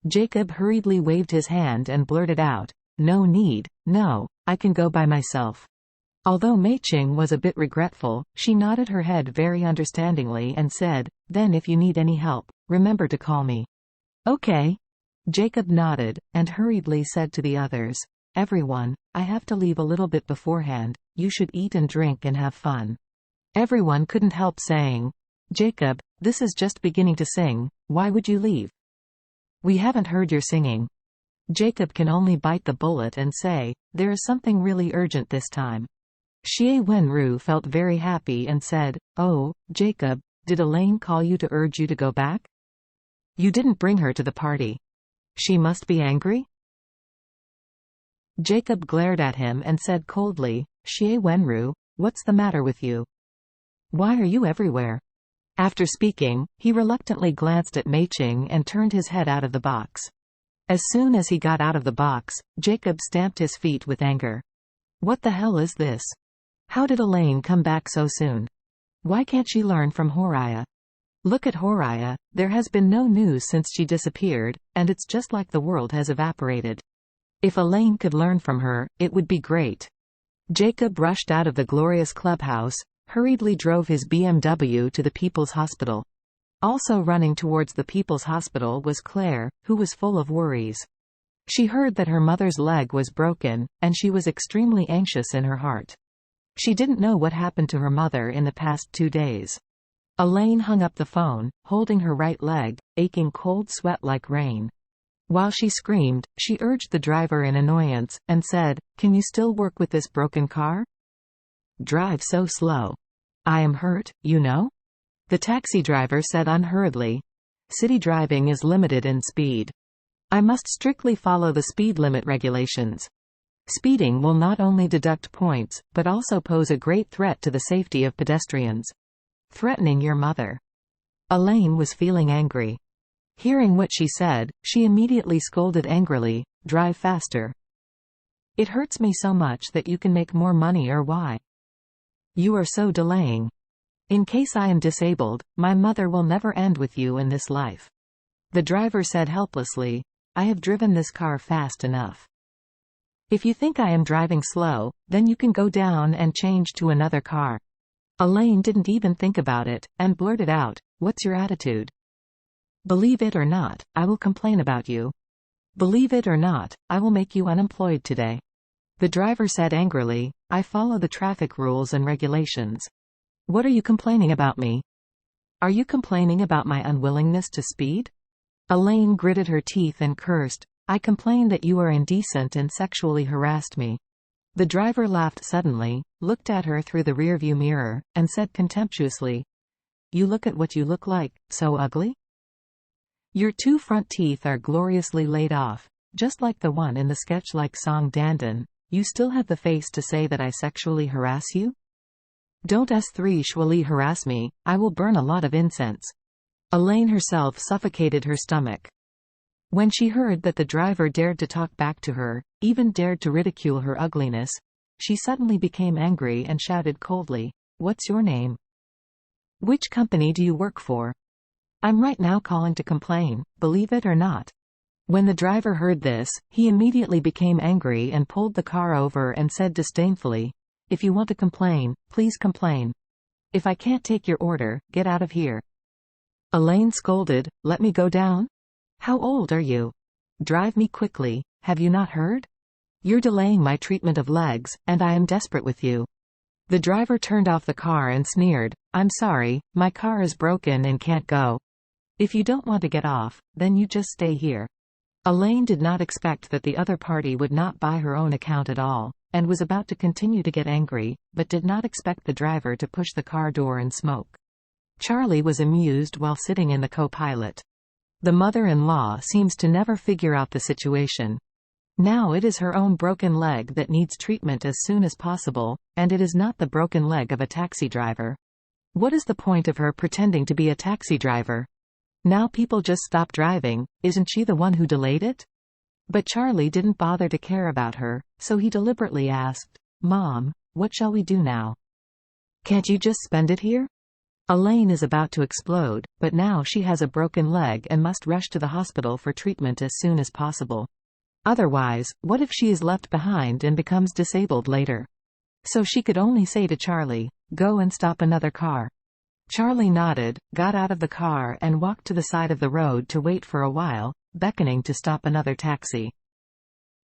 Jacob hurriedly waved his hand and blurted out, "No need, no, I can go by myself." Although Mei Ching was a bit regretful, she nodded her head very understandingly and said, "Then if you need any help, remember to call me." "Okay." Jacob nodded, and hurriedly said to the others, "Everyone, I have to leave a little bit beforehand, you should eat and drink and have fun." Everyone couldn't help saying, "Jacob, this is just beginning to sing, why would you leave? We haven't heard your singing." Jacob can only bite the bullet and say, "There is something really urgent this time." Xie Wenru felt very happy and said, "Oh, Jacob, did Elaine call you to urge you to go back? You didn't bring her to the party. She must be angry?" Jacob glared at him and said coldly, "Xie Wenru, what's the matter with you? Why are you everywhere?" After speaking, he reluctantly glanced at Mei Ching and turned his head out of the box. As soon as he got out of the box, Jacob stamped his feet with anger. What the hell is this? How did Elaine come back so soon? Why can't she learn from Horaya? Look at Horaya, there has been no news since she disappeared, and it's just like the world has evaporated. If Elaine could learn from her, it would be great. Jacob rushed out of the glorious clubhouse, hurriedly drove his BMW to the People's Hospital. Also running towards the People's Hospital was Claire, who was full of worries. She heard that her mother's leg was broken, and she was extremely anxious in her heart. She didn't know what happened to her mother in the past 2 days. Elaine hung up the phone, holding her right leg, aching cold sweat like rain. While she screamed, she urged the driver in annoyance, and said, "Can you still work with this broken car? Drive so slow. I am hurt, you know?" The taxi driver said unhurriedly, "City driving is limited in speed. I must strictly follow the speed limit regulations. Speeding will not only deduct points, but also pose a great threat to the safety of pedestrians." Threatening your mother. Elaine was feeling angry. Hearing what she said, she immediately scolded angrily, "Drive faster. It hurts me so much that you can make more money, or why? You are so delaying. In case I am disabled, my mother will never end with you in this life." The driver said helplessly, "I have driven this car fast enough. If you think I am driving slow, then you can go down and change to another car." Elaine didn't even think about it, and blurted out, "What's your attitude? Believe it or not, I will complain about you. Believe it or not, I will make you unemployed today." The driver said angrily, "I follow the traffic rules and regulations. What are you complaining about me? Are you complaining about my unwillingness to speed?" Elaine gritted her teeth and cursed, "I complain that you are indecent and sexually harassed me." The driver laughed suddenly, looked at her through the rearview mirror, and said contemptuously, "You look at what you look like, so ugly? Your 2 front teeth are gloriously laid off, just like the one in the sketch-like song Dandan. You still have the face to say that I sexually harass you? Don't sexually harass me, I will burn a lot of incense." Elaine herself suffocated her stomach. When she heard that the driver dared to talk back to her, even dared to ridicule her ugliness, she suddenly became angry and shouted coldly, "What's your name? Which company do you work for? I'm right now calling to complain, believe it or not." When the driver heard this, he immediately became angry and pulled the car over and said disdainfully, "If you want to complain, please complain. If I can't take your order, get out of here." Elaine scolded, "Let me go down? How old are you? Drive me quickly, have you not heard? You're delaying my treatment of legs, and I am desperate with you." The driver turned off the car and sneered, "I'm sorry, my car is broken and can't go. If you don't want to get off, then you just stay here." Elaine did not expect that the other party would not buy her own account at all, and was about to continue to get angry, but did not expect the driver to push the car door and smoke. Charlie was amused while sitting in the co-pilot. The mother-in-law seems to never figure out the situation. Now it is her own broken leg that needs treatment as soon as possible, and it is not the broken leg of a taxi driver. What is the point of her pretending to be a taxi driver? Now people just stop driving, isn't she the one who delayed it? But Charlie didn't bother to care about her, so he deliberately asked, "Mom, what shall we do now? Can't you just spend it here?" Elaine is about to explode, but now she has a broken leg and must rush to the hospital for treatment as soon as possible. Otherwise, what if she is left behind and becomes disabled later? So she could only say to Charlie, "Go and stop another car." Charlie nodded, got out of the car and walked to the side of the road to wait for a while, beckoning to stop another taxi.